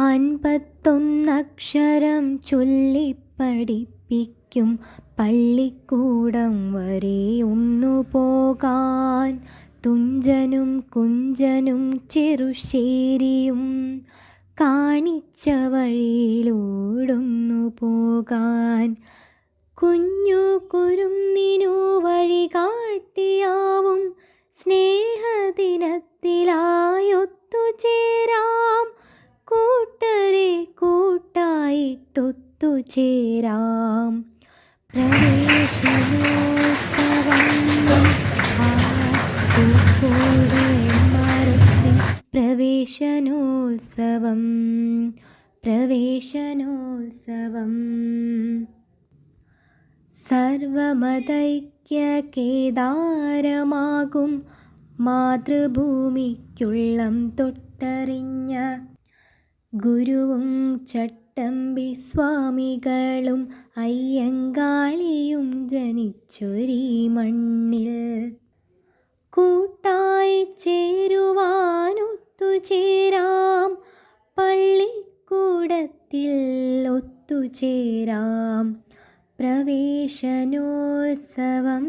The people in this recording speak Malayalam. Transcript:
51 ചൊല്ലിപ്പഠിപ്പിക്കും പള്ളിക്കൂടം വരെ ഒന്നു പോകാൻ. തുഞ്ചനും കുഞ്ചനും ചെറുശ്ശേരിയും കാണിച്ച വഴിയിലൂടൊന്നു പോകാൻ. കുഞ്ഞു കുരുന്നിനു വഴി കാട്ടിയാവും സ്നേഹദിനത്തിലായൊത്തുചേരാം. കൂട്ടരെ കൂട്ടായിട്ടൊത്തുചേരാം. പ്രവേശനോത്സവം പ്രവേശനോത്സവം പ്രവേശനോത്സവം. സർവമതൈക്യകേദാരമാകും മാതൃഭൂമിക്കുള്ളം തൊട്ടറിഞ്ഞ ഗുരുവും ചട്ടമ്പി സ്വാമികളും അയ്യങ്കാളിയും ജനിച്ചൊരീ മണ്ണിൽ. കൂട്ടായി ചേരുവാനൊത്തുചേരാം. പള്ളിക്കൂടത്തിൽ ഒത്തുചേരാം. പ്രവേശനോത്സവം